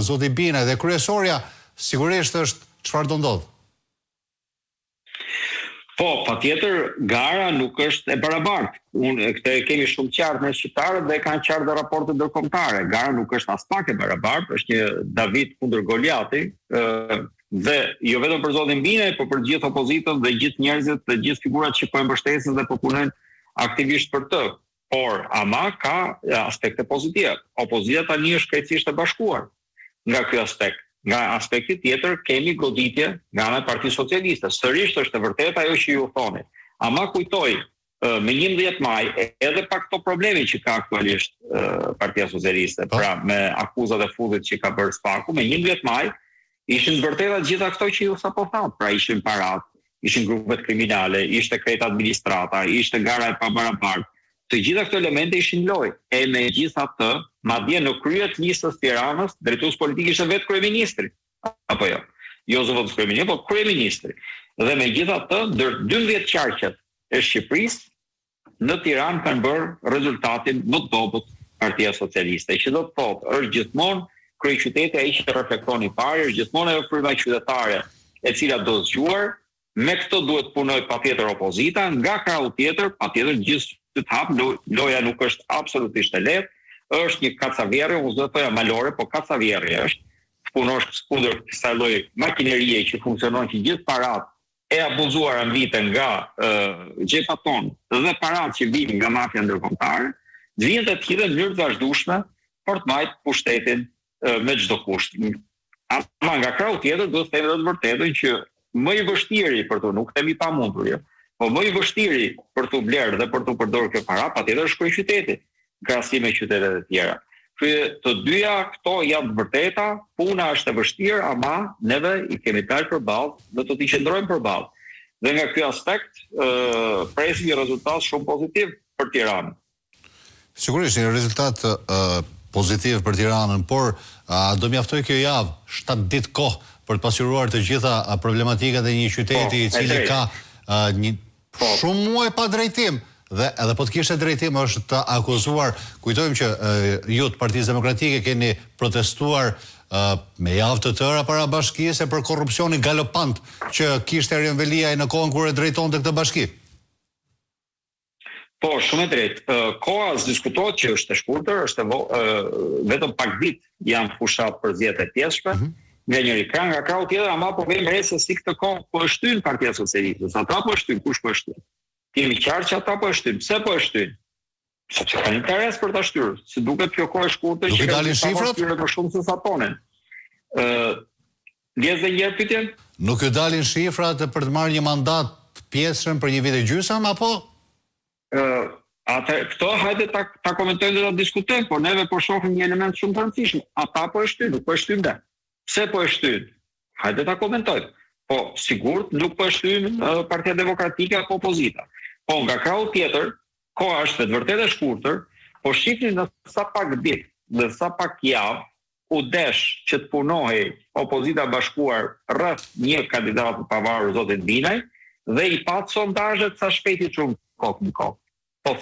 zoti Bine dhe kryesorja, sigurisht është çfarë do ndodh. Po, patjetër, gara nuk është e barabartë. Këtë kemi shumë qartë me shqiptarët dhe kanë qartë dhe raportet ndërkombëtare. Gara nuk është as pak e barabartë, është një David kundër Goliati, dhe jo vetëm për zotin Bine, por për gjithë opozitën dhe gjithë njerëzit dhe gjithë figurat që po e mbështesin dhe po punojnë aktivisht për të. Por ama ka aspekte pozitive. Opozita tani është krejtësisht e bashkuar nga ky aspekt. Nga aspekti tjetër kemi goditje nga ana e Partisë Socialiste. Sërish është e vërtetë ajo që ju thoni. Ama kujtoj, me 11 maj, edhe pa këto probleme që ka aktualisht Partia Socialiste, pra me akuzat e fundit që ka bërë Spaku, me 11 maj ishin vërteta gjitha këto që ju sapo thatë, pra ishin parat, ishin grupet kriminale, ishte krejt administrata, ishte gara e pabarabartë. Të gjitha këto elemente ishin lojë. E megjithatë, madje në krye të listës Tiranës, drejtues politik ishte vetë kryeministri. Apo jo? Jo zotës kryeministri, po kryeministri. Dhe megjithatë, ndër 12 qarqet e Shqipërisë në Tiranë kanë bërë rezultatin më të dobët Partia Socialiste. Që do të thotë, është gjithmonë kryeqyteti ai që reflekton i parë, është gjithmonë ajo fryma qytetare e cila do zgjuar. Me këto duhet punoj patjetër opozita, nga krahu tjetër, patjetër gjithë të hap, loja nuk është absolutisht e lehtë, është një kacavjerje, unë do të thoja malore, po kacavjerje është. Punosh kundër kësaj lloji makinerie që funksionon, që gjithë parat e abuzuara mbiten nga xhepat tonë dhe parat që vijnë nga mafia ndërkombëtare, vijnë të hidhen në mënyrë të vazhdueshme për të mbajtur pushtetin me çdo kusht. Ama nga krahu tjetër duhet të themi të vërtetën që më i vështiri për të, nuk themi pamundur, jo. Po më i vështiri për të blerë dhe për të përdorur kjo para, patjetër është kryeqyteti, krahasim me qytetet e tjera. Të dyja këto janë të vërteta, puna është e vështirë, ama neve i kemi dalë përballë, do të t'i qëndrojmë përballë. Dhe nga ky aspekt presim një rezultat shumë pozitiv për Tiranën. Sigurisht një rezultat pozitiv për Tiranën, por do mjaftoj kjo javë 7 ditë kohë për të pasqyruar të gjitha problematikat e një qyteti i cili ka një shumë muaj pa drejtim, dhe edhe po të kishte drejtim është të akuzuar. Kujtojmë që ju të Partisë Demokratike keni protestuar me javë të tëra para bashkisë për korrupsionin galopant që kishte Erion Veliaj në kohën kur e drejtonte këtë bashki. Po, shumë e drejtë. Koha diskutohet që është e shkurtër, është vetëm pak ditë janë fushat për zgjedhjet e pjesshme. Nga njëri krah, nga krahu tjetër, ama po vjen re se si këtë kohë po e shtyn Partia Socialiste. Ata po e shtyn, kush po e shtyn? Kemi qartë që ata po e shtyn. Pse po e shtyn? Sepse kanë interes për ta shtyrë. Si duket kjo kohë e shkurtër që dalin shifrat më shumë se sa tonen. Ndjes dhe një pyetje? Nuk ju dalin shifrat për të marrë një mandat pjesëshëm për një vit e gjysmë apo? Këto hajde ta komentojmë dhe ta diskutojmë, por neve po shohim një element shumë të rëndësishëm. Ata po e shtyn, nuk po e shtyn ne. Pse po e shtyn? Hajde ta komentojmë. Po, sigurt nuk po e shtyn Partia Demokratike apo opozita. Po, nga krahu tjetër, koha është të vërtetë e shkurtër, po shihni në sa pak ditë, në sa pak javë, u desh që të punohej opozita bashkuar rreth një kandidat të pavarur, zotin Binaj, dhe i pat sondazhet sa shpejti shumë kohë në kohë. Po